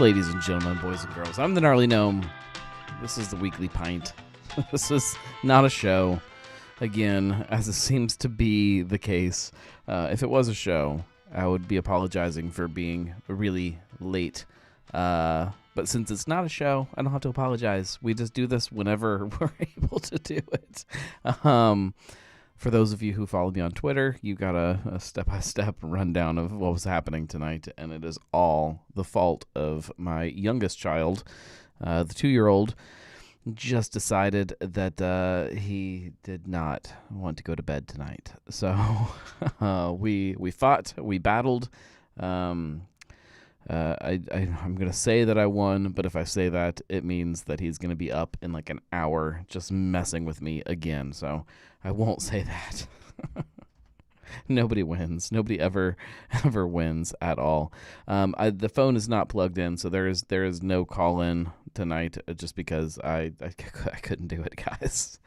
Ladies and gentlemen, boys and girls, I'm the Gnarly Gnome. This is the Weekly Pint. This is not a show. Again, as it seems to be the case, if it was a show, I would be apologizing for being really late. But since it's not a show, I don't have to apologize. We just do this whenever we're able to do it. For those of you who follow me on Twitter, you got a step-by-step rundown of what was happening tonight, and it is all the fault of my youngest child, the 2-year-old, just decided that he did not want to go to bed tonight. So we fought, we battled. I'm going to say that I won, but if I say that, it means that he's going to be up in like an hour just messing with me again. So I won't say that. Nobody wins. Nobody ever wins at all. The phone is not plugged in, so there is no call in tonight, just because I couldn't do it, guys.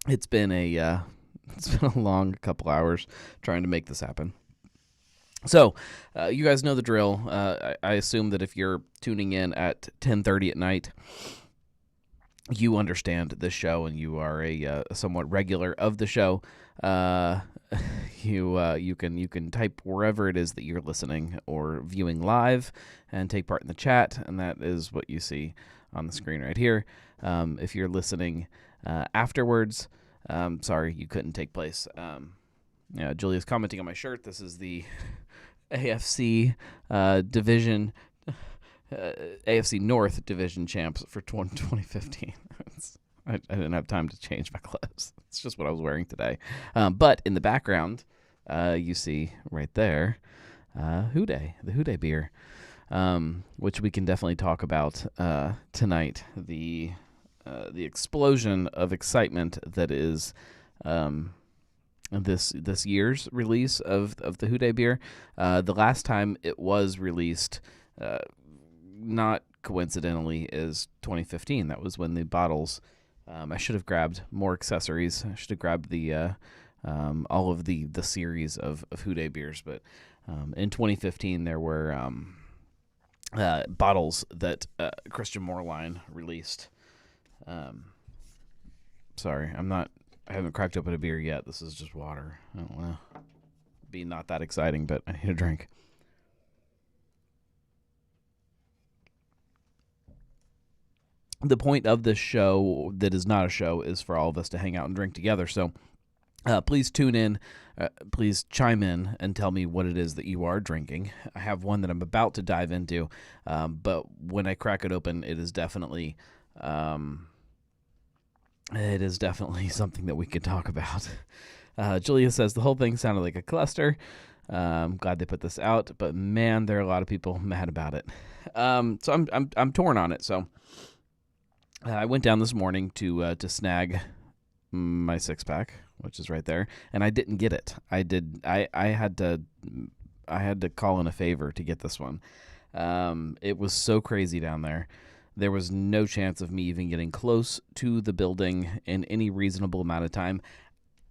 It's been a long couple hours trying to make this happen. So, you guys know the drill. I assume that if you're tuning in at 10:30 at night, you understand this show and you are a somewhat regular of the show. You can type wherever it is that you're listening or viewing live and take part in the chat, and that is what you see on the screen right here. If you're listening afterwards, sorry you couldn't take place. Julia's commenting on my shirt. This is the AFC division, AFC North division champs for 2015. I didn't have time to change my clothes. It's just what I was wearing today. But in the background, you see right there, the Houday beer, which we can definitely talk about tonight. The explosion of excitement that is this year's release of the Houday beer. The last time it was released, not coincidentally, is 2015. That was when the bottles. I should have grabbed more accessories. I should have grabbed the all of the series of Houday beers. But in 2015, there were bottles that Christian Moorline released. Sorry, I haven't cracked open a beer yet. This is just water. I don't want to be not that exciting, but I need a drink. The point of this show that is not a show is for all of us to hang out and drink together. So please tune in. Please chime in and tell me what it is that you are drinking. I have one that I'm about to dive into, but when I crack it open, it is definitely something that we could talk about. Julia says the whole thing sounded like a cluster. I'm glad they put this out, but man, there are a lot of people mad about it. So I'm torn on it. So I went down this morning to snag my 6-pack, which is right there, and I didn't get it. I had to call in a favor to get this one. It was so crazy down there. There was no chance of me even getting close to the building in any reasonable amount of time.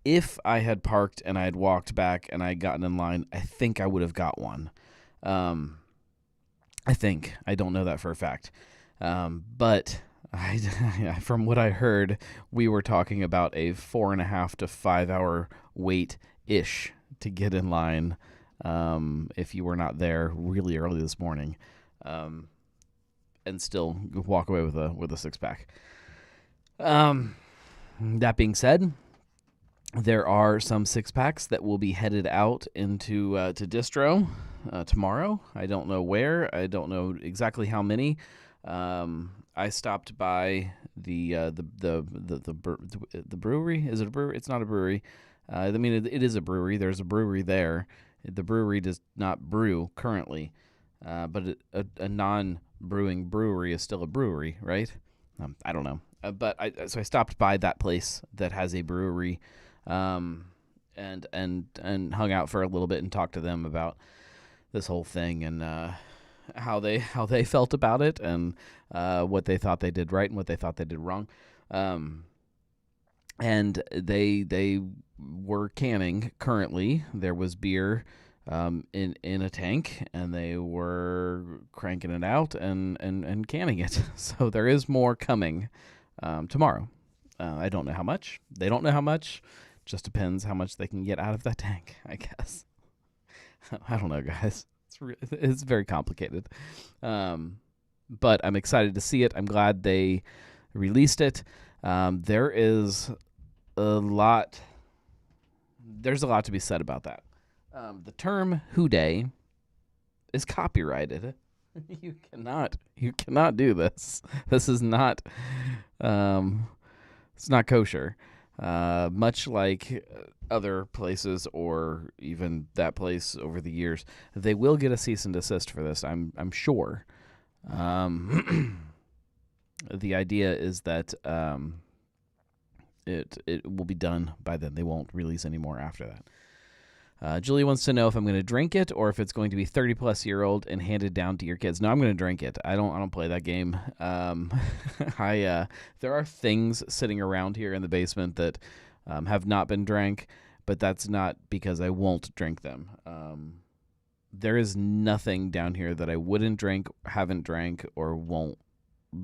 If I had parked and I had walked back and I had gotten in line, I think I would have got one. I think. I don't know that for a fact. But from what I heard, we were talking about a 4.5 to 5 hour wait-ish to get in line if you were not there really early this morning. And still walk away with a 6-pack. That being said, there are some 6-packs that will be headed out into to distro tomorrow. I don't know where. I don't know exactly how many. I stopped by the brewery. Is it a brewery? It's not a brewery. I mean, it is a brewery. There's a brewery there. The brewery does not brew currently, but a non-brewing brewery is still a brewery, right? I don't know. But I stopped by that place that has a brewery, and hung out for a little bit and talked to them about this whole thing and how they felt about it and what they thought they did right and what they thought they did wrong. And they were canning currently. There was beer in a tank, and they were cranking it out and canning it. So there is more coming tomorrow. I don't know how much. They don't know how much. Just depends how much they can get out of that tank, I guess. I don't know, guys. It's very complicated. But I'm excited to see it. I'm glad they released it. There's a lot to be said about that. The term hooday is copyrighted. You cannot do this. This is not it's not kosher. Much like other places, or even that place over the years, they will get a cease and desist for this. I'm sure. The idea is that it will be done by then. They won't release any more after that. Julie wants to know if I'm going to drink it or if it's going to be 30-plus-year-old and handed down to your kids. No, I'm going to drink it. I don't play that game. There are things sitting around here in the basement that have not been drank, but that's not because I won't drink them. There is nothing down here that I wouldn't drink, haven't drank, or won't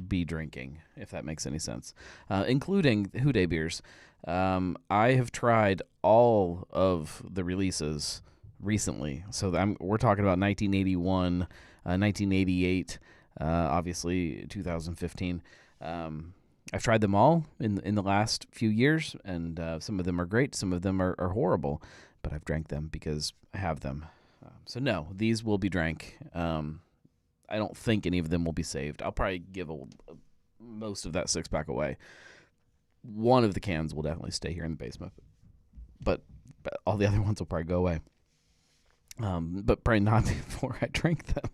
be drinking, if that makes any sense, including hooday beers. I have tried all of the releases recently. So we're talking about 1981, 1988, obviously 2015. I've tried them all in the last few years, and some of them are great, some of them are horrible, but I've drank them because I have them. So no, these will be drank. I don't think any of them will be saved. I'll probably give most of that 6-pack away. One of the cans will definitely stay here in the basement, but all the other ones will probably go away. But probably not before I drink them.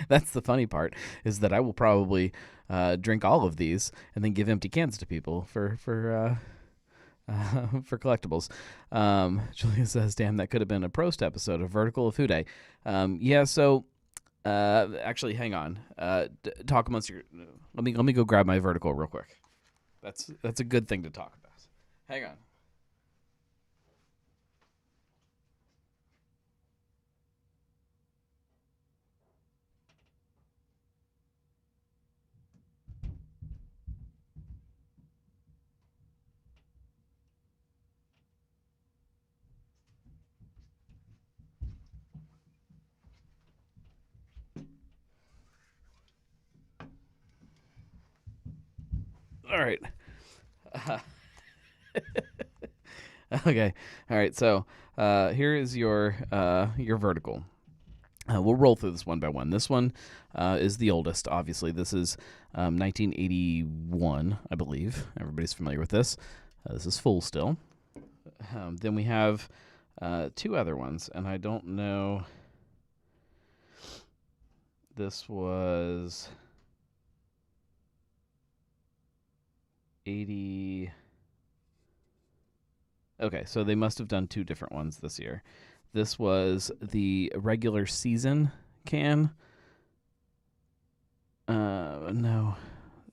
That's the funny part, is that I will probably drink all of these and then give empty cans to people for collectibles. Julia says, "Damn, that could have been a Prost episode, a vertical of hooday." Yeah. So actually, hang on. Talk amongst your. Let me go grab my vertical real quick. That's a good thing to talk about. Hang on. All right. Okay. All right. So here is your vertical. We'll roll through this one by one. This one is the oldest, obviously. This is 1981, I believe. Everybody's familiar with this. This is full still. Then we have two other ones, and I don't know. This was 80. Okay, so they must have done two different ones this year. This was the regular season can. No.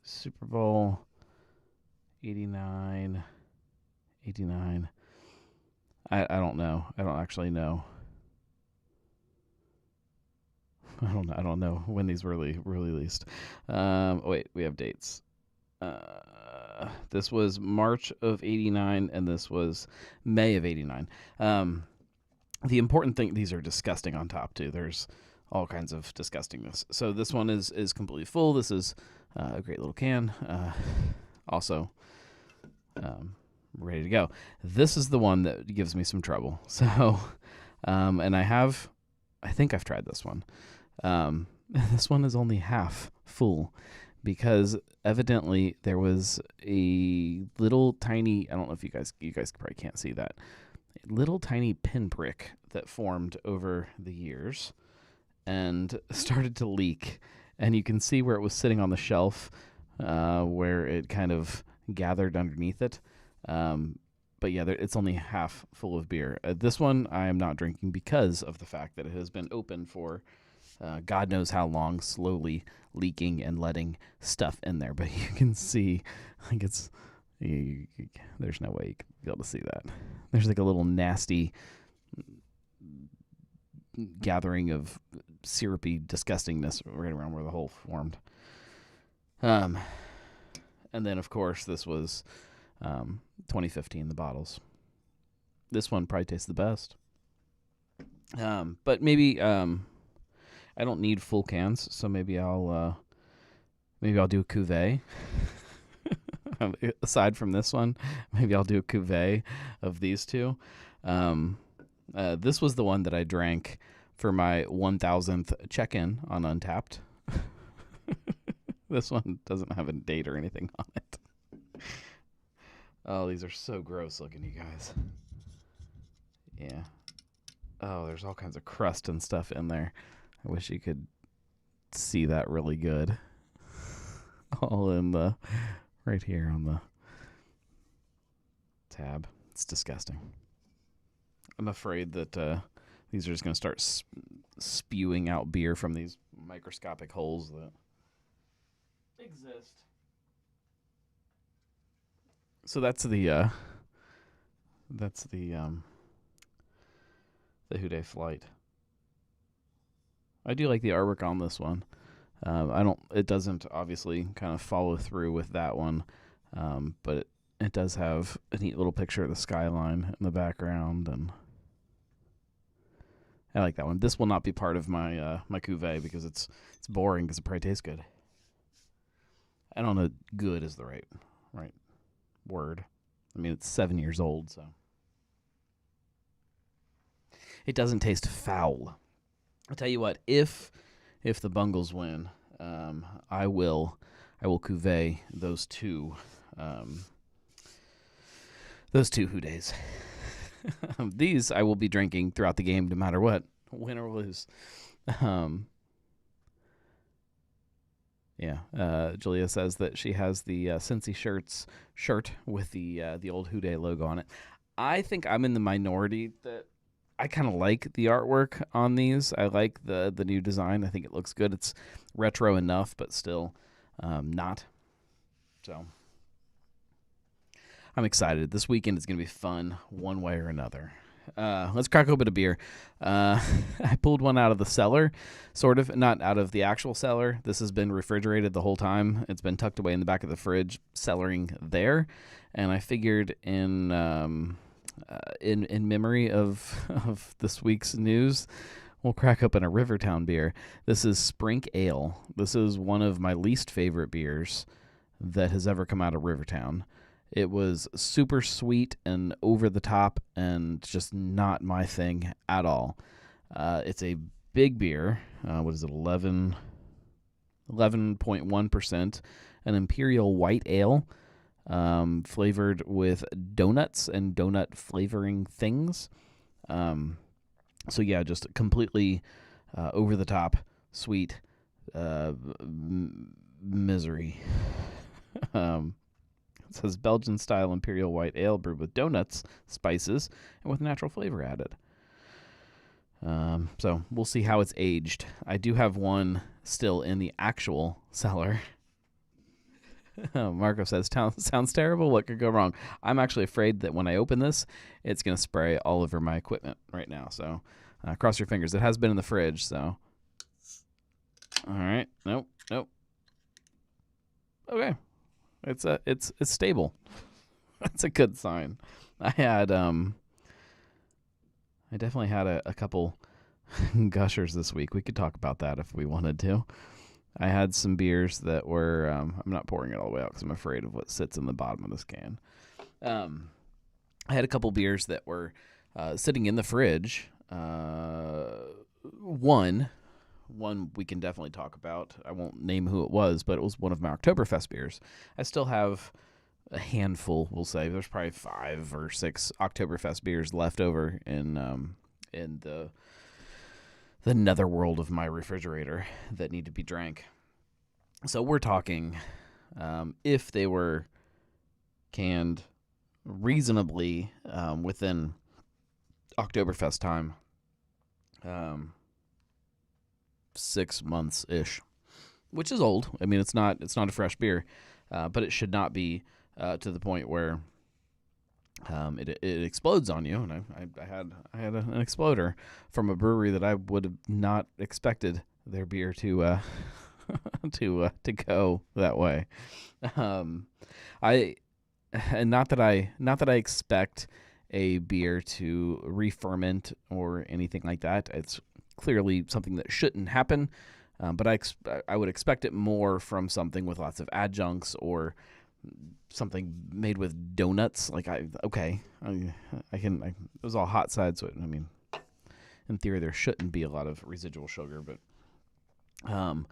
Super Bowl 89. I don't know. I don't actually know. I don't know when these were released. Wait, we have dates. This was March of 89, and this was May of 89. The important thing, these are disgusting on top, too. There's all kinds of disgustingness. So this one is completely full. This is a great little can. Also, ready to go. This is the one that gives me some trouble. So, and I think I've tried this one. This one is only half full, because evidently there was a little tiny, I don't know if you guys probably can't see that, a little tiny pinprick that formed over the years and started to leak. And you can see where it was sitting on the shelf, where it kind of gathered underneath it. But yeah, it's only half full of beer. This one I am not drinking because of the fact that it has been open for God knows how long, slowly leaking and letting stuff in there. But you can see, like, there's no way you can be able to see that. There's like a little nasty gathering of syrupy disgustingness right around where the hole formed. And then, of course, this was 2015, the bottles. This one probably tastes the best. But maybe I don't need full cans, so maybe I'll do a cuvee. Aside from this one, maybe I'll do a cuvee of these two. This was the one that I drank for my 1000th check-in on Untapped. This one doesn't have a date or anything on it. Oh, these are so gross looking, you guys. Yeah. Oh, there's all kinds of crust and stuff in there. I wish you could see that really good. All in the right here on the tab. It's disgusting. I'm afraid that these are just going to start spewing out beer from these microscopic holes that exist. So that's the Houday Flight. I do like the artwork on this one. It doesn't obviously kind of follow through with that one, but it does have a neat little picture of the skyline in the background, and I like that one. This will not be part of my my cuvee because it's boring because it probably tastes good. I don't know, good is the right word. I mean, it's 7 years old, so it doesn't taste foul. I'll tell you what, if the Bungles win, I will cuvee those two Houdays. These I will be drinking throughout the game no matter what, win or lose. Julia says that she has the Cincy shirt with the old Houday logo on it. I think I'm in the minority that I kind of like the artwork on these. I like the new design. I think it looks good. It's retro enough, but still not. So I'm excited. This weekend is going to be fun one way or another. Let's crack open a beer. I pulled one out of the cellar, sort of, not out of the actual cellar. This has been refrigerated the whole time. It's been tucked away in the back of the fridge, cellaring there. And I figured in memory of this week's news, we'll crack open a Rivertown beer. This is Sprink Ale. This is one of my least favorite beers that has ever come out of Rivertown. It was super sweet and over the top and just not my thing at all. It's a big beer. What is it, 11.1%. An Imperial White Ale, flavored with donuts and donut flavoring things. So yeah, just completely over the top, sweet misery. It says Belgian-style Imperial White Ale brewed with donuts, spices, and with natural flavor added. So we'll see how it's aged. I do have one still in the actual cellar. Marco says, sounds terrible. What could go wrong? I'm actually afraid that when I open this, it's going to spray all over my equipment right now. So cross your fingers. It has been in the fridge, so. All right. Nope. Okay. It's stable. That's a good sign. I definitely had a couple gushers this week. We could talk about that if we wanted to. I had some beers that were, I'm not pouring it all the way out because I'm afraid of what sits in the bottom of this can. I had a couple beers that were sitting in the fridge. One we can definitely talk about. I won't name who it was, but it was one of my Oktoberfest beers. I still have a handful, we'll say. There's probably 5 or 6 Oktoberfest beers left over in the netherworld of my refrigerator that need to be drank. So we're talking, if they were canned reasonably within Oktoberfest time, 6 months ish, which is old. I mean, it's not a fresh beer, but it should not be to the point where it explodes on you, and I had an exploder from a brewery that I would have not expected their beer to to go that way. Um, I and not that I expect a beer to re-ferment or anything like that. It's clearly something that shouldn't happen, but I would expect it more from something with lots of adjuncts or something made with donuts. Like it was all hot side, so I mean, in theory, there shouldn't be a lot of residual sugar, but um,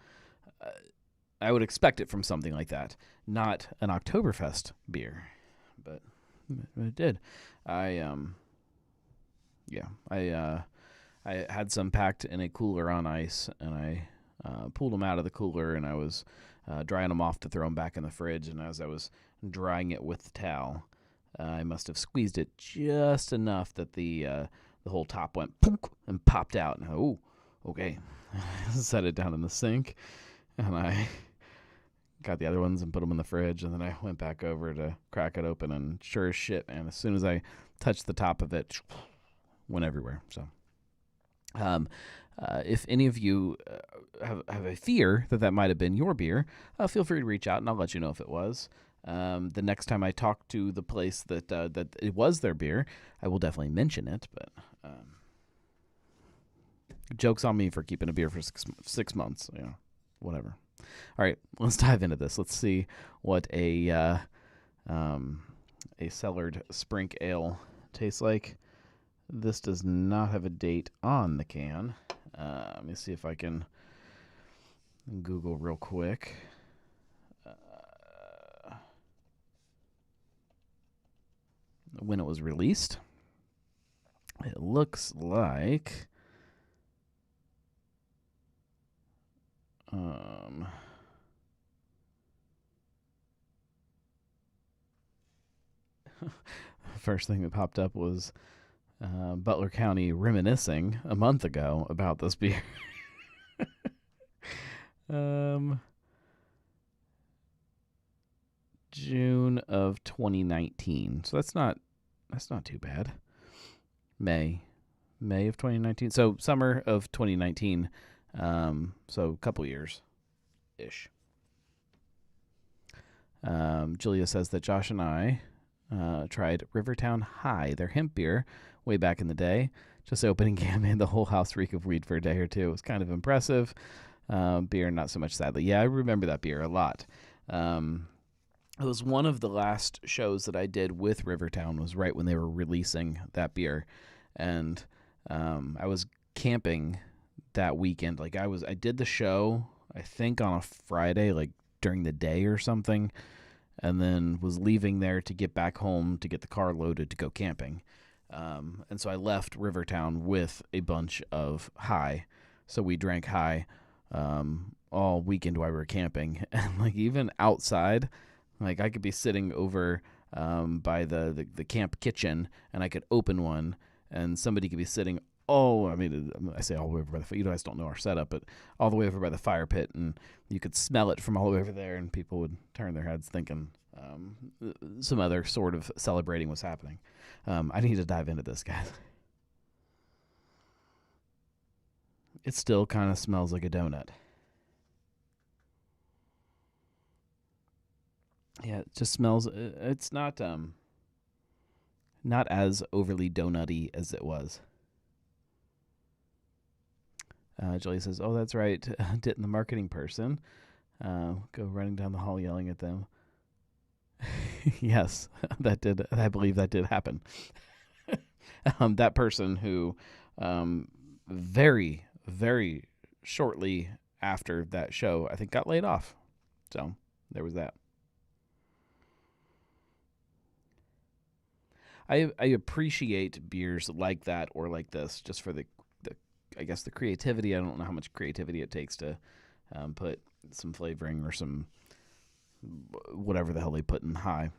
I would expect it from something like that, not an Oktoberfest beer, but it did. I I had some packed in a cooler on ice, and I pulled them out of the cooler, and I was drying them off to throw them back in the fridge. And as I was drying it with the towel, I must have squeezed it just enough that the whole top went punk and popped out. And okay, set it down in the sink, and I got the other ones and put them in the fridge. And then I went back over to crack it open, and sure as shit, man, as soon as I touched the top of it, went everywhere. So. If any of you have a fear that might have been your beer, feel free to reach out, and I'll let you know if it was. The next time I talk to the place that it was their beer, I will definitely mention it. But joke's on me for keeping a beer for 6 months. Whatever. All right, let's dive into this. Let's see what a cellared Sprink Ale tastes like. This does not have a date on the can. Let me see if I can Google real quick. When it was released. It looks like first thing that popped up was Butler County reminiscing a month ago about this beer. June of 2019. So that's not too bad. May of 2019. So summer of 2019. So a couple years ish. Julia says that Josh and I tried Rivertown High, their hemp beer, way back in the day. Just opening can made the whole house reek of weed for a day or two. It was kind of impressive. Beer, not so much, sadly. Yeah, I remember that beer a lot. It was one of the last shows that I did with Rivertown, was right when they were releasing that beer. And I was camping that weekend. Like I did the show, I think on a Friday, like during the day or something, and then was leaving there to get back home to get the car loaded to go camping. And so I left Rivertown with a bunch of High. So we drank High all weekend while we were camping. And like even outside, like I could be sitting over by the camp kitchen, and I could open one, and somebody could be sitting, I say all the way over by the, you guys don't know our setup, but all the way over by the fire pit, and you could smell it from all the way over there, and people would turn their heads thinking some other sort of celebrating was happening. I need to dive into this, guys. It still kind of smells like a donut. Yeah, it just smells. It's not as overly donutty as it was. Julie says, "Oh, that's right, Ditton the marketing person. Go running down the hall yelling at them." Yes, that did. I believe that did happen. That person who, very, very shortly after that show, I think got laid off. So there was that. I appreciate beers like that or like this just for the I guess the creativity. I don't know how much creativity it takes to put some flavoring or some whatever the hell they put in High.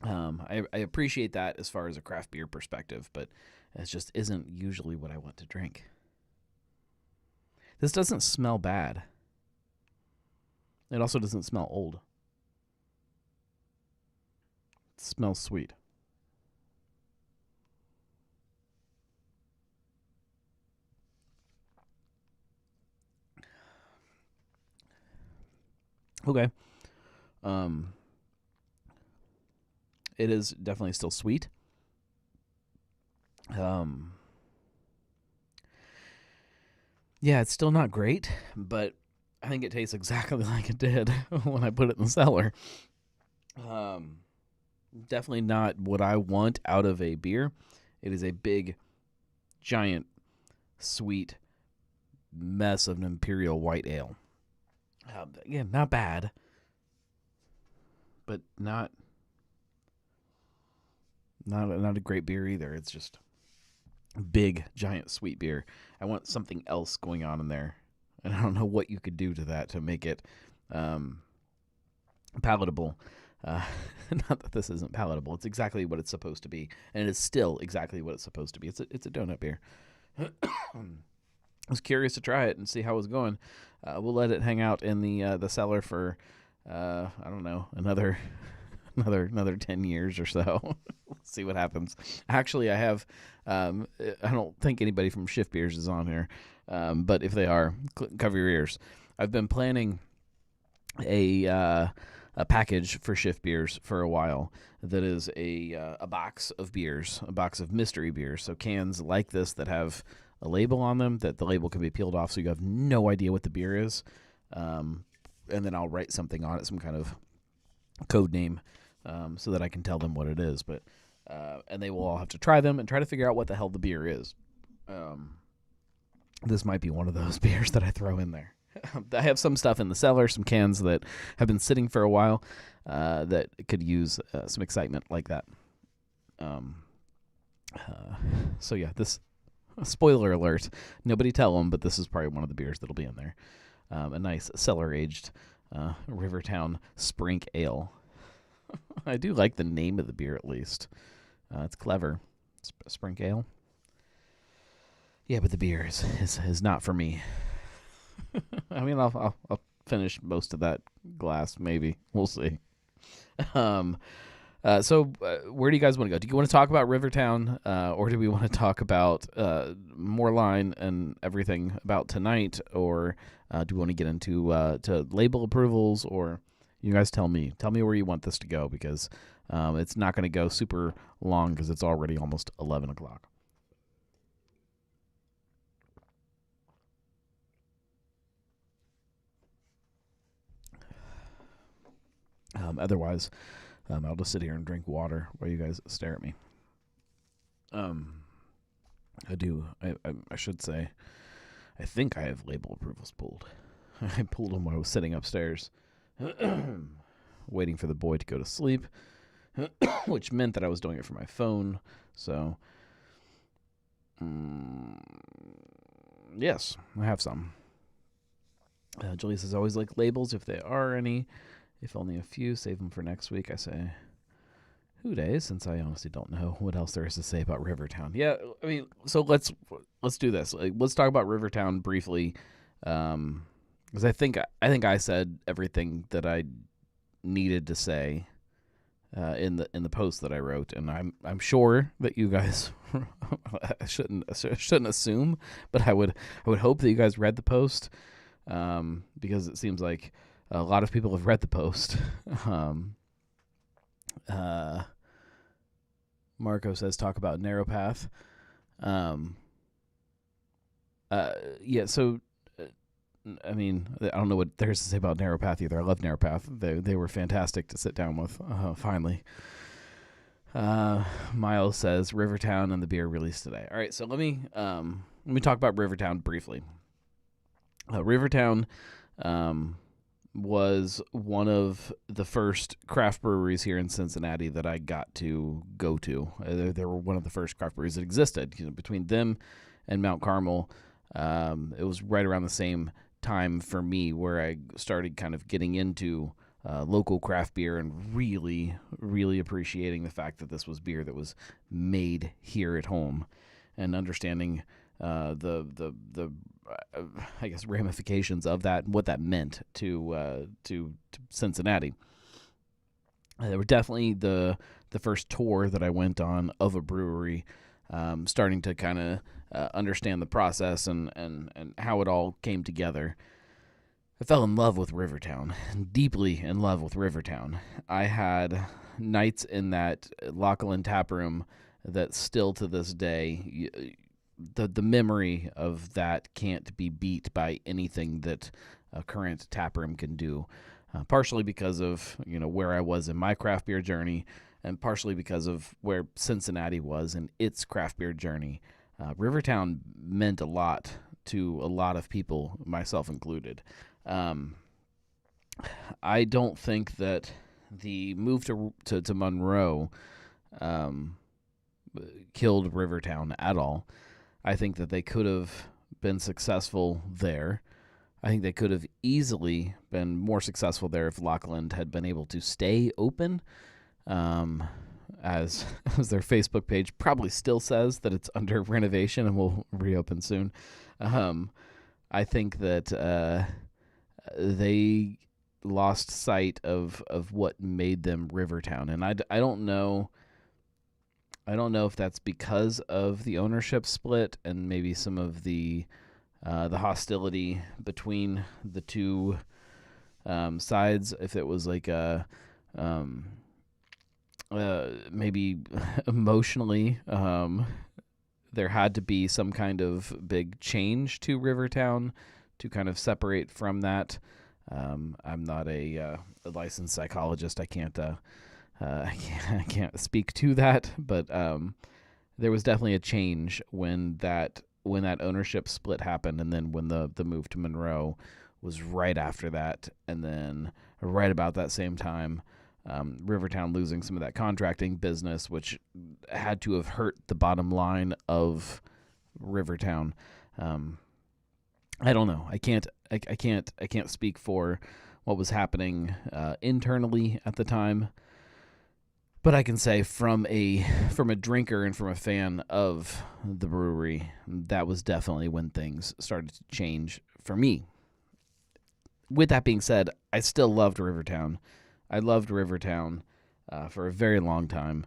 I appreciate that as far as a craft beer perspective, but it just isn't usually what I want to drink. This doesn't smell bad. It also doesn't smell old. It smells sweet. Okay. Um, it is definitely still sweet. Yeah, it's still not great, but I think it tastes exactly like it did when I put it in the cellar. Um, Definitely not what I want out of a beer. It is a big, giant, sweet mess of an imperial white ale. Again, not bad, but not a great beer either. It's just big, giant, sweet beer. I want something else going on in there, and I don't know what you could do to that to make it palatable. Uh, Not that this isn't palatable. It's exactly what it's supposed to be, and it is still exactly what it's supposed to be. It's a donut beer. I was curious to try it and see how it was going. We'll let it hang out in the cellar for I don't know, another 10 years or so. Let's see what happens. Actually, I have I don't think anybody from Shift Beers is on here, but if they are, cover your ears. I've been planning a package for Shift Beers for a while. That is a box of beers, a box of mystery beers. So cans like this that have a label on them, that the label can be peeled off so you have no idea what the beer is. And then I'll write something on it, some kind of code name, so that I can tell them what it is. But and they will all have to try them and try to figure out what the hell the beer is. This might be one of those beers that I throw in there. I have some stuff in the cellar, some cans that have been sitting for a while that could use some excitement like that. So yeah, this spoiler alert. Nobody tell them, but this is probably one of the beers that'll be in there. A nice cellar-aged Rivertown Sprink Ale. I do like the name of the beer at least. It's clever. Sprink Ale. Yeah, but the beer is not for me. I mean, I'll finish most of that glass, maybe. We'll see. So where do you guys want to go? Do you want to talk about Rivertown, or do we want to talk about more line and everything about tonight, or do we want to get into to label approvals, or you guys tell me where you want this to go, because it's not going to go super long because it's already almost 11 o'clock. Otherwise, I'll just sit here and drink water while you guys stare at me. I should say, I think I have label approvals pulled. I pulled them when I was sitting upstairs, waiting for the boy to go to sleep, which meant that I was doing it from my phone. So, yes, I have some. Julie says, always like labels if there are any. If only a few, save them for next week. I say, who days? Since I honestly don't know what else there is to say about Rivertown. Yeah, I mean, so let's do this. Let's talk about Rivertown briefly, because I think I said everything that I needed to say in the post that I wrote, and I'm sure that you guys I shouldn't assume, but I would hope that you guys read the post, because it seems like a lot of people have read the post. Marco says, talk about Narrow Path. Yeah, so, I mean, I don't know what there's to say about Narrow Path either. I love Narrow Path. They were fantastic to sit down with, finally. Miles says, Rivertown and the beer released today. All right, so let me talk about Rivertown briefly. Rivertown, was one of the first craft breweries here in Cincinnati that I got to go to. They were one of the first craft breweries that existed. Between them and Mount Carmel, it was right around the same time for me where I started kind of getting into local craft beer and really, really appreciating the fact that this was beer that was made here at home, and understanding the I guess ramifications of that and what that meant to Cincinnati. They were definitely the first tour that I went on of a brewery, starting to kind of understand the process and how it all came together. I fell in love with Rivertown, deeply in love with Rivertown. I had nights in that Lachlan tap room that still to this day, the memory of that can't be beat by anything that a current tap room can do. Partially because of where I was in my craft beer journey, and partially because of where Cincinnati was in its craft beer journey. Rivertown meant a lot to a lot of people, myself included. Um, I don't think that the move to Monroe um, killed Rivertown at all. I think that they could have been successful there. I think they could have easily been more successful there if Lachlan had been able to stay open. As their Facebook page probably still says that it's under renovation and will reopen soon. I think that they lost sight of what made them Rivertown, and I don't know. I don't know if that's because of the ownership split and maybe some of the hostility between the two sides. If it was like a maybe emotionally, there had to be some kind of big change to Rivertown to kind of separate from that. I'm not a licensed psychologist. I can't speak to that, but there was definitely a change when that ownership split happened, and then when the move to Monroe was right after that, and then right about that same time, Rivertown losing some of that contracting business, which had to have hurt the bottom line of Rivertown. I don't know. I can't speak for what was happening internally at the time, but I can say from a drinker and from a fan of the brewery, that was definitely when things started to change for me. With that being said, I still loved Rivertown. I loved Rivertown for a very long time,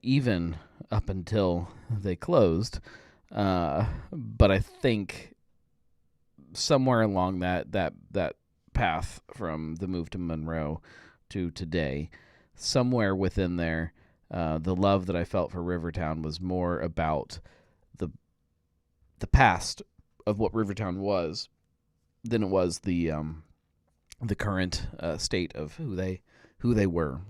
even up until they closed. But I think somewhere along that path from the move to Monroe to today, somewhere within there, the love that I felt for Rivertown was more about the past of what Rivertown was than it was the current state of who they were,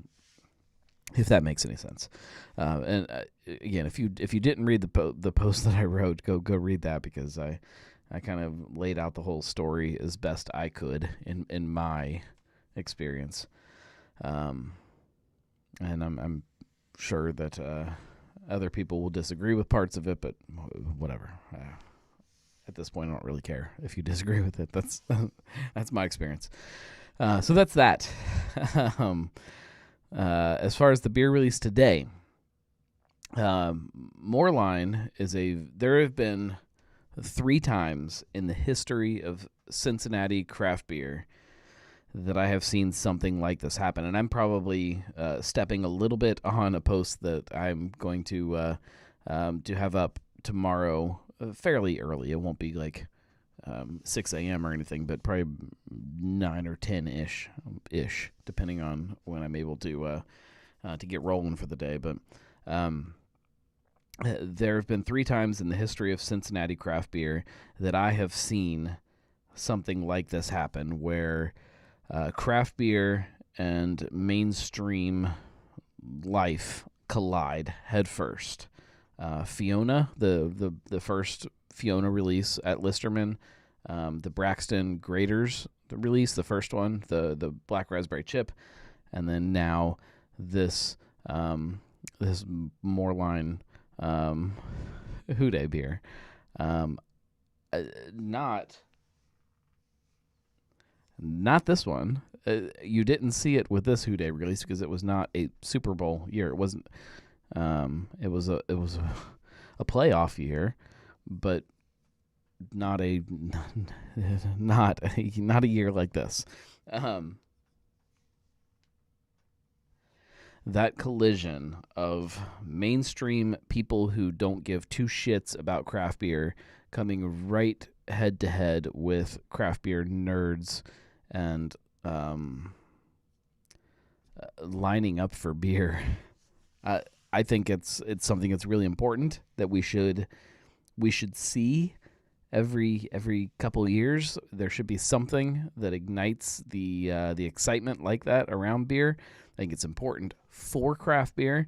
if that makes any sense. And again, if you didn't read the post that I wrote, go read that, because I kind of laid out the whole story as best I could in my experience. And I'm sure that other people will disagree with parts of it, but whatever. At this point, I don't really care if you disagree with it. That's my experience. So that's that. As far as the beer release today, Moreline there have been 3 times in the history of Cincinnati craft beer that I have seen something like this happen. And I'm probably stepping a little bit on a post that I'm going to have up tomorrow fairly early. It won't be like 6 a.m. or anything, but probably 9 or 10-ish, depending on when I'm able to get rolling for the day. But there have been 3 times in the history of Cincinnati craft beer that I have seen something like this happen, where craft beer and mainstream life collide headfirst. Fiona, the first Fiona release at Listerman, the Braxton Graders release, the first one, the Black Raspberry Chip, and then now this Moreline Houday beer. Not this one. You didn't see it with this Houday release because it was not a Super Bowl year. It wasn't. It was a playoff year, but not a year like this. that collision of mainstream people who don't give two shits about craft beer coming right head to head with craft beer nerds and lining up for beer. I think it's something that's really important that we should see every couple years. There should be something that ignites the excitement like that around beer. I think it's important for craft beer.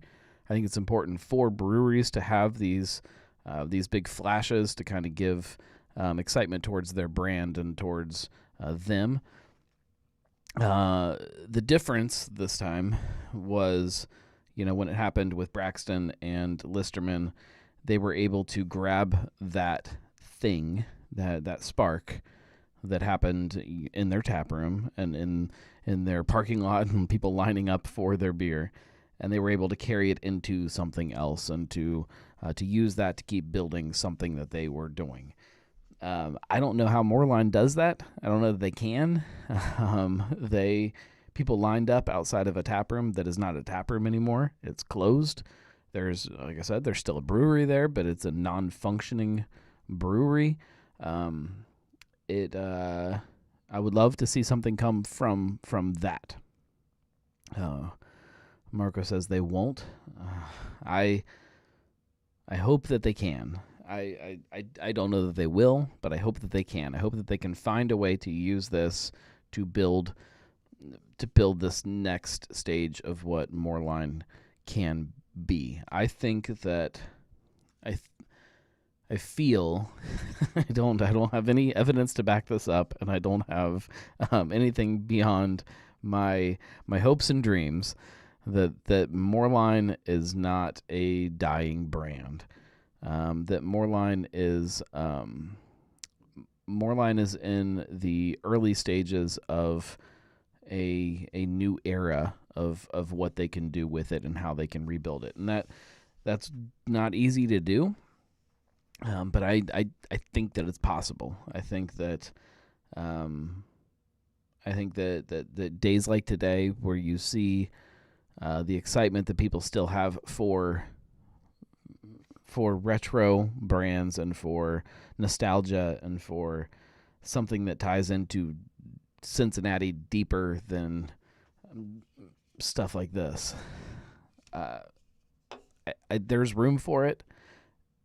I think it's important for breweries to have these big flashes to kind of give excitement towards their brand and towards them. The difference this time was, when it happened with Braxton and Listerman, they were able to grab that thing, that spark that happened in their tap room and in their parking lot and people lining up for their beer, and they were able to carry it into something else and to use that to keep building something that they were doing. I don't know how Moreline does that. I don't know that they can. People lined up outside of a tap room that is not a tap room anymore. It's closed. There's, like I said, there's still a brewery there, but it's a non-functioning brewery. I would love to see something come from that. Marco says they won't. I hope that they can. I don't know that they will, but I hope that they can. I hope that they can find a way to use this to build this next stage of what Moreline can be. I think that I feel I don't have any evidence to back this up, and I don't have anything beyond my hopes and dreams that Moreline is not a dying brand. That Moreline is in the early stages of a new era of what they can do with it and how they can rebuild it, and that's not easy to do. But I think that it's possible. I think that days like today, where you see the excitement that people still have for retro brands and for nostalgia and for something that ties into Cincinnati deeper than stuff like this. There's room for it,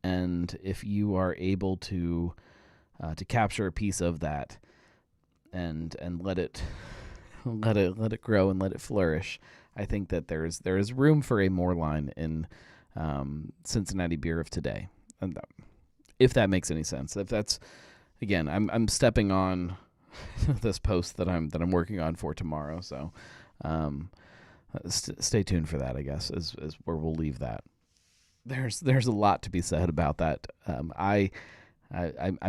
and if you are able to capture a piece of that and let it grow and let it flourish, I think that there is room for a Moreline in Cincinnati beer of today, and if that makes any sense. If that's, again, I'm stepping on this post that I'm working on for tomorrow, so stay tuned for that, I guess, is where we'll leave that. There's a lot to be said about that. I'm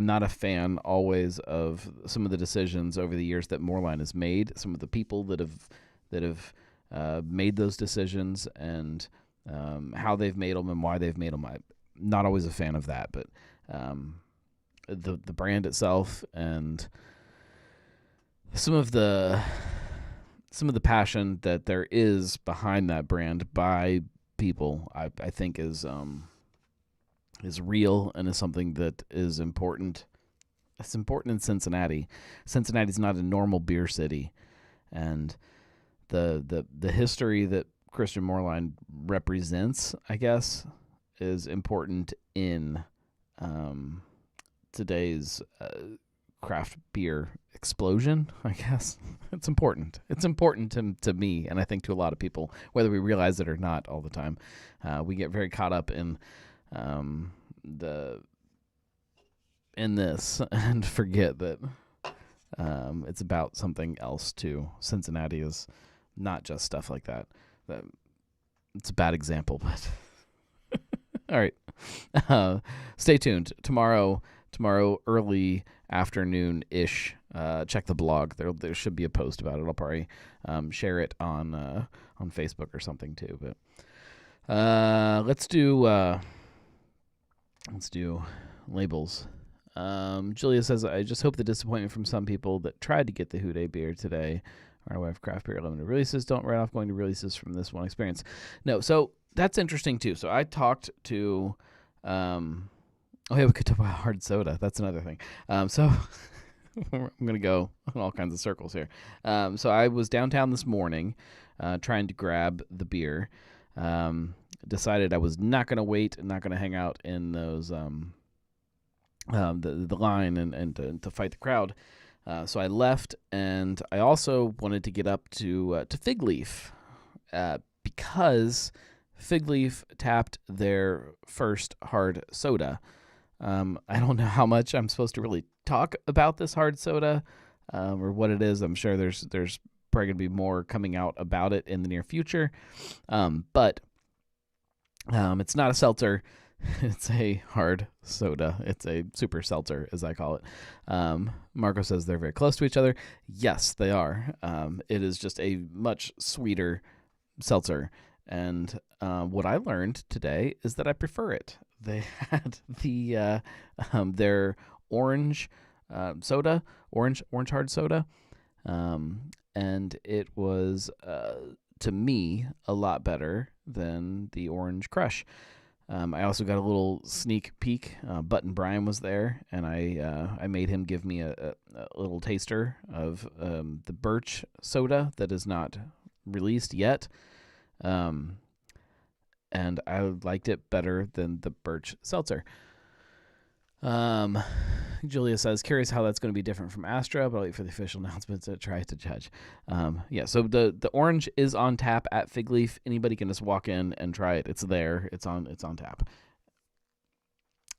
not a fan always of some of the decisions over the years that Moreline has made, some of the people that have made those decisions, and how they've made them and why they've made them. I'm not always a fan of that, but the brand itself and some of the passion that there is behind that brand by people, I think is real and is something that is important. It's important in Cincinnati. Cincinnati's not a normal beer city, and the history that Christian Moreline represents, I guess, is important in today's craft beer explosion, I guess. It's important. It's important to me, and I think to a lot of people, whether we realize it or not all the time. We get very caught up in this and forget that it's about something else too. Cincinnati is not just stuff like that. It's a bad example, but all right. Stay tuned. Tomorrow early afternoon-ish. Check the blog. There should be a post about it. I'll probably share it on Facebook or something too. But let's do labels. Julia says, I just hope the disappointment from some people that tried to get the Houday beer today Our way of craft beer limited releases. Don't write off going to releases from this one experience. No, so that's interesting too. So I talked to, we could talk about hard soda. That's another thing. So I'm going to go in all kinds of circles here. So I was downtown this morning trying to grab the beer. Decided I was not going to wait, not going to hang out in those the line and to fight the crowd. So I left, and I also wanted to get up to Fig Leaf because Fig Leaf tapped their first hard soda. I don't know how much I'm supposed to really talk about this hard soda or what it is. I'm sure there's probably going to be more coming out about it in the near future. But it's not a seltzer. It's a hard soda. It's a super seltzer, as I call it. Marco says they're very close to each other. Yes, they are. It is just a much sweeter seltzer. And what I learned today is that I prefer it. They had their orange soda, orange hard soda, and it was to me a lot better than the Orange Crush. I also got a little sneak peek. Button Brian was there, and I made him give me a little taster of the birch soda that is not released yet. And I liked it better than the birch seltzer. Julia says, curious how that's going to be different from Astra, but I'll wait for the official announcement to try to judge. So the orange is on tap at Fig Leaf. Anybody can just walk in and try it. It's there. It's on tap.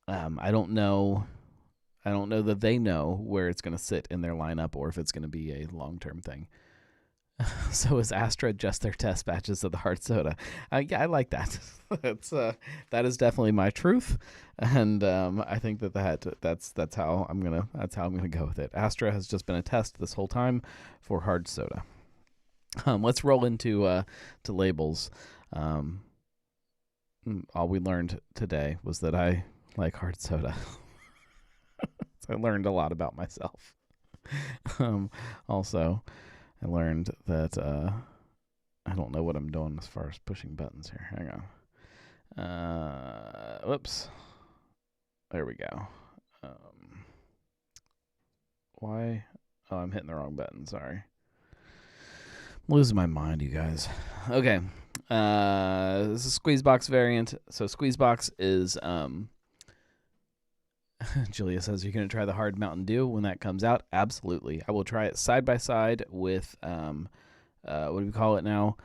I don't know that they know where it's going to sit in their lineup or if it's going to be a long-term thing. So is Astra just their test batches of the hard soda? Yeah, I like that. That is definitely my truth, and I think that's how I'm gonna go with it. Astra has just been a test this whole time for hard soda. Let's roll into to labels. All we learned today was that I like hard soda. So I learned a lot about myself. Also, I learned that I don't know what I'm doing as far as pushing buttons here. Hang on. Whoops. There we go. Why? Oh, I'm hitting the wrong button. Sorry. I'm losing my mind, you guys. Okay. This is Squeezebox variant. So Squeezebox is... Julia says, you're going to try the hard Mountain Dew when that comes out? Absolutely. I will try it side by side with, what do we call it now?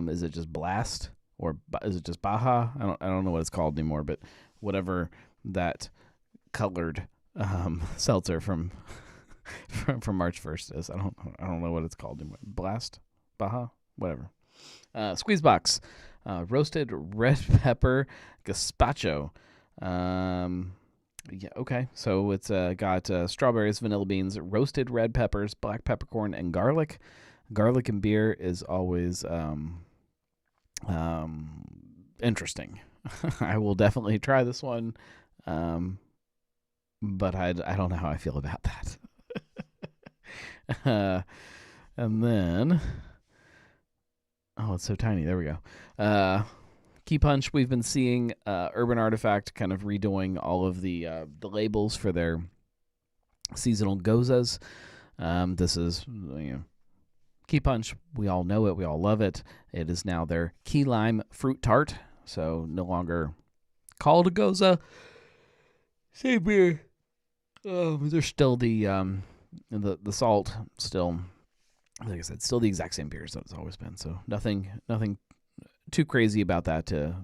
Is it just Blast or is it just Baja? I don't know what it's called anymore, but whatever that colored seltzer from March 1st is. I don't know what it's called anymore. Blast? Baja? Whatever. Squeezebox. Roasted red pepper gazpacho. Yeah, okay. So it's got strawberries, vanilla beans, roasted red peppers, black peppercorn, and garlic. Garlic and beer is always interesting. I will definitely try this one, but I don't know how I feel about that. And then, oh, it's so tiny. There we go. Key Punch, we've been seeing Urban Artifact kind of redoing all of the labels for their seasonal gozas. This is Key Punch. We all know it. We all love it. It is now their Key Lime Fruit Tart. So no longer called a goza. Same beer. There's still the salt. Still, like I said, still the exact same beers that it's always been. So nothing too crazy about that to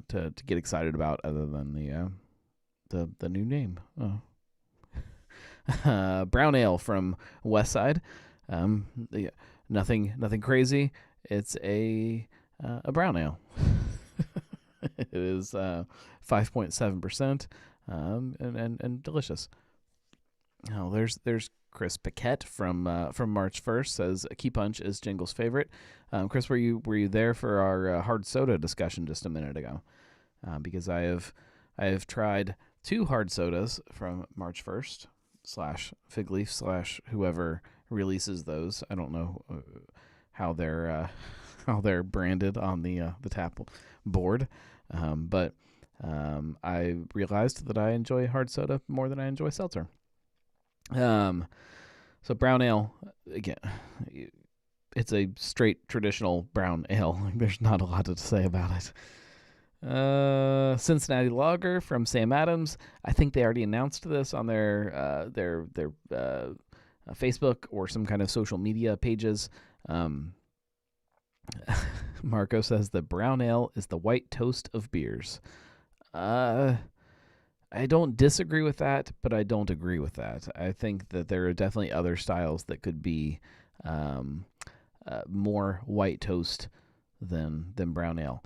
get excited about, other than the new name. Brown Ale from Westside. Nothing crazy. It's a brown ale. It is 5.7%, and delicious. Oh, there's Chris Paquette from March 1st says Key Punch is Jingle's favorite. Chris, were you there for our hard soda discussion just a minute ago? Because I have tried 2 hard sodas from March 1st / Fig Leaf / whoever releases those. I don't know how they're how they're branded on the tap board. But I realized that I enjoy hard soda more than I enjoy seltzer. So brown ale, again, it's a straight traditional brown ale. There's not a lot to say about it. Cincinnati Lager from Sam Adams. I think they already announced this on their Facebook or some kind of social media pages. Marco says that brown ale is the white toast of beers. I don't disagree with that, but I don't agree with that. I think that there are definitely other styles that could be more white toast than brown ale.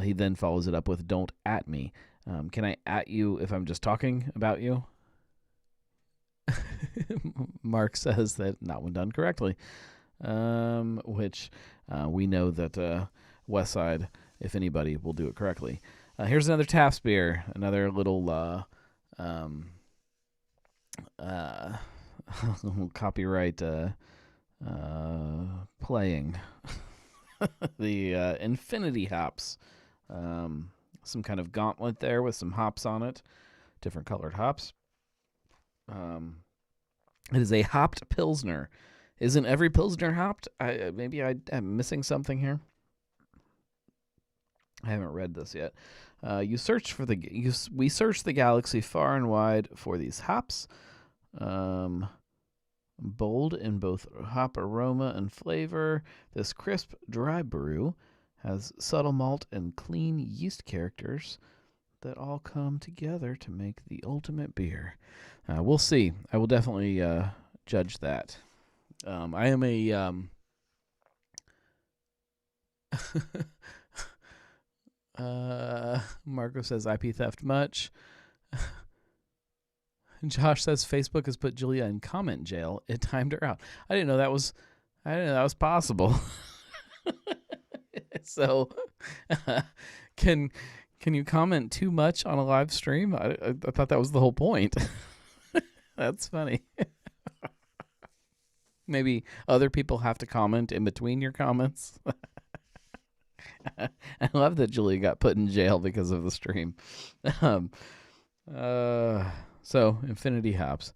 He then follows it up with "Don't at me." Can I at you if I'm just talking about you? Mark says that not when done correctly, which we know that Westside, if anybody, will do it correctly. Here's another Taft's beer, another little copyright playing. The Infinity hops. Some kind of gauntlet there with some hops on it, different colored hops. It is a hopped Pilsner. Isn't every Pilsner hopped? Maybe I'm missing something here. I haven't read this yet. We searched the galaxy far and wide for these hops. Bold in both hop aroma and flavor, this crisp dry brew has subtle malt and clean yeast characters that all come together to make the ultimate beer. We'll see. I will definitely judge that. I am a Marco says IP theft much. Josh says Facebook has put Julia in comment jail. It timed her out. I didn't know that was possible. So, can you comment too much on a live stream? I thought that was the whole point. That's funny. Maybe other people have to comment in between your comments. I love that Julia got put in jail because of the stream. So, Infinity hops.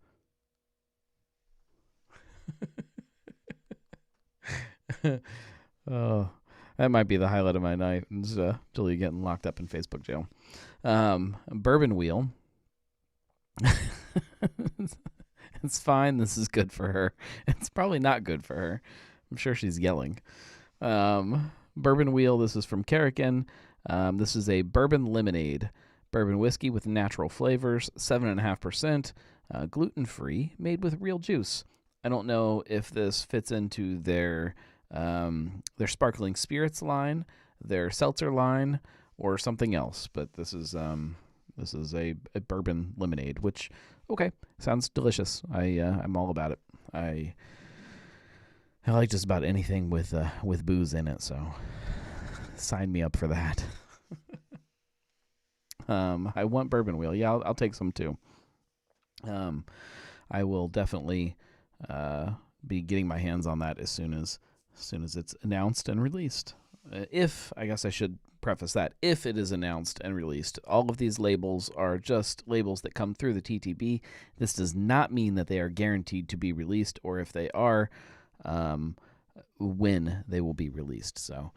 Oh, that might be the highlight of my night. Is Julia getting locked up in Facebook jail. Bourbon Wheel. It's fine. This is good for her. It's probably not good for her. I'm sure she's yelling. Bourbon Wheel. This is from Kerrigan. This is a bourbon lemonade. Bourbon whiskey with natural flavors, 7.5%, gluten-free, made with real juice. I don't know if this fits into their sparkling spirits line, their seltzer line, or something else. But this is a bourbon lemonade, which sounds delicious. I'm all about it. I like just about anything with booze in it. So sign me up for that. I want Bourbon Wheel. Yeah, I'll take some too. I will definitely be getting my hands on that as soon as it's announced and released. I guess I should preface that, if it is announced and released. All of these labels are just labels that come through the TTB. This does not mean that they are guaranteed to be released, or if they are, when they will be released. So,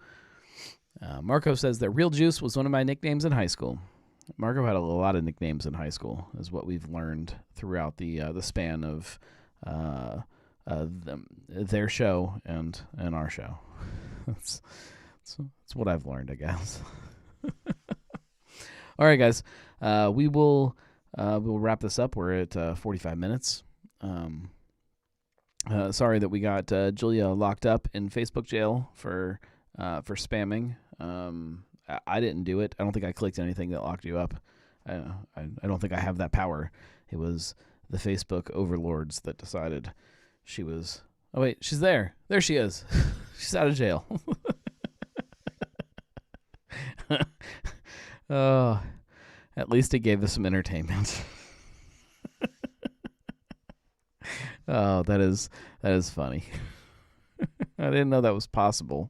Marco says that Real Juice was one of my nicknames in high school. Marco had a lot of nicknames in high school, is what we've learned throughout the span of their show and our show. That's what I've learned, I guess. All right, guys. We'll wrap this up. We're at 45 minutes. Sorry that we got Julia locked up in Facebook jail for spamming. I didn't do it. I don't think I clicked anything that locked you up. I don't think I have that power. It was the Facebook overlords that decided she was... Oh, wait, she's there. There she is. She's out of jail. Oh, at least it gave us some entertainment. Oh, that is funny. I didn't know that was possible.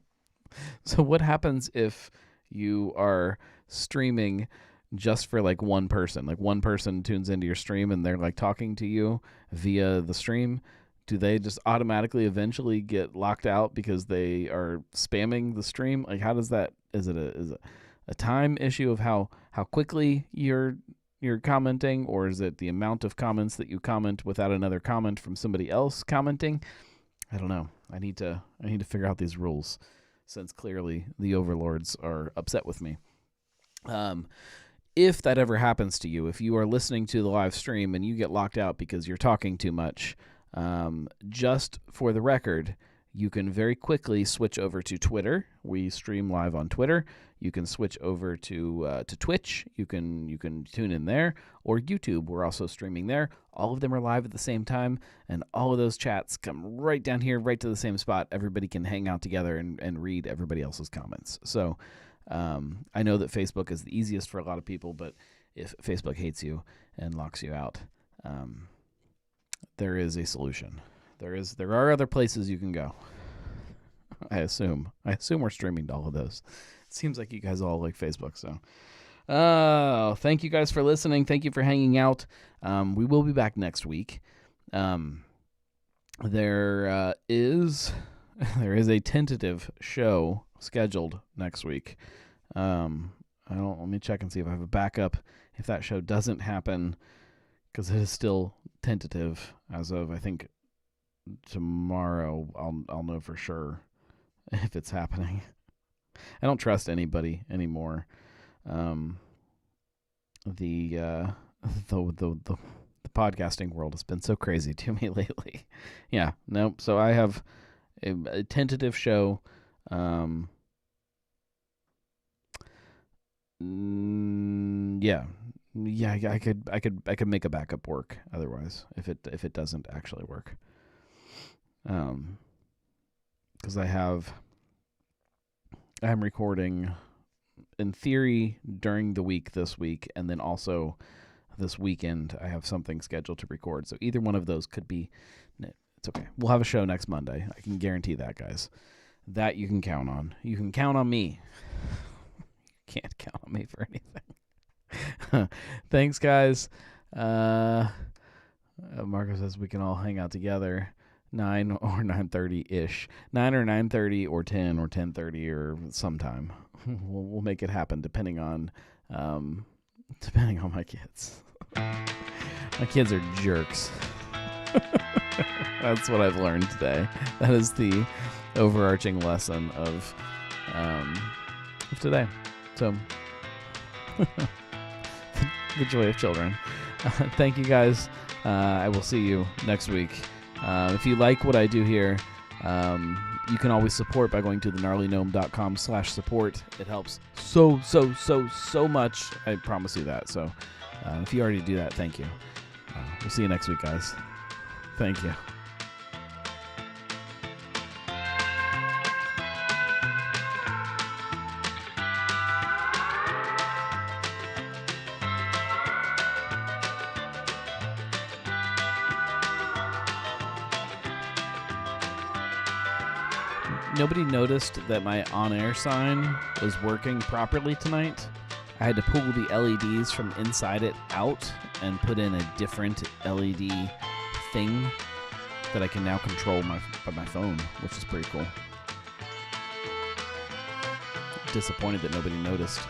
So what happens if you are streaming just for like one person? Like one person tunes into your stream and they're like talking to you via the stream. Do they just automatically eventually get locked out because they are spamming the stream? Like, how does that? Is it a time issue of how quickly you're commenting, or is it the amount of comments that you comment without another comment from somebody else commenting? I don't know. I need to figure out these rules, since clearly the overlords are upset with me. If that ever happens to you, if you are listening to the live stream and you get locked out because you're talking too much, just for the record, you can very quickly switch over to Twitter. We stream live on Twitter. You can switch over to Twitch. You can tune in there, or YouTube. We're also streaming there. All of them are live at the same time, and all of those chats come right down here, right to the same spot. Everybody can hang out together and read everybody else's comments. So I know that Facebook is the easiest for a lot of people, but if Facebook hates you and locks you out, there is a solution. There are other places you can go. I assume we're streaming to all of those. It seems like you guys all like Facebook, so. Thank you guys for listening. Thank you for hanging out. We will be back next week. There is a tentative show scheduled next week. Let me check and see if I have a backup. If that show doesn't happen, because it is still tentative as of, I think, tomorrow, I'll know for sure if it's happening. I don't trust anybody anymore. The podcasting world has been so crazy to me lately. Yeah, nope. So I have a tentative show. Yeah, I could make a backup work otherwise if it doesn't actually work. Because I'm recording in theory during the week this week, and then also this weekend I have something scheduled to record. So either one of those could be. It's okay. We'll have a show next Monday. I can guarantee that, guys. That you can count on. You can count on me. You can't count on me for anything. Thanks, guys. Marco says we can all hang out together. 9 or 9:30-ish. 9 or 9:30 or 10 or 10:30 or sometime. We'll make it happen depending on my kids. My kids are jerks. That's what I've learned today. That is the overarching lesson of today. So, the joy of children. Thank you, guys. I will see you next week. If you like what I do here, you can always support by going to thegnarlygnome.com/support. It helps so much. I promise you that. So if you already do that, thank you. We'll see you next week, guys. Thank you. Nobody noticed that my on-air sign was working properly tonight. I had to pull the LEDs from inside it out and put in a different LED thing that I can now control by my phone, which is pretty cool. Disappointed that nobody noticed.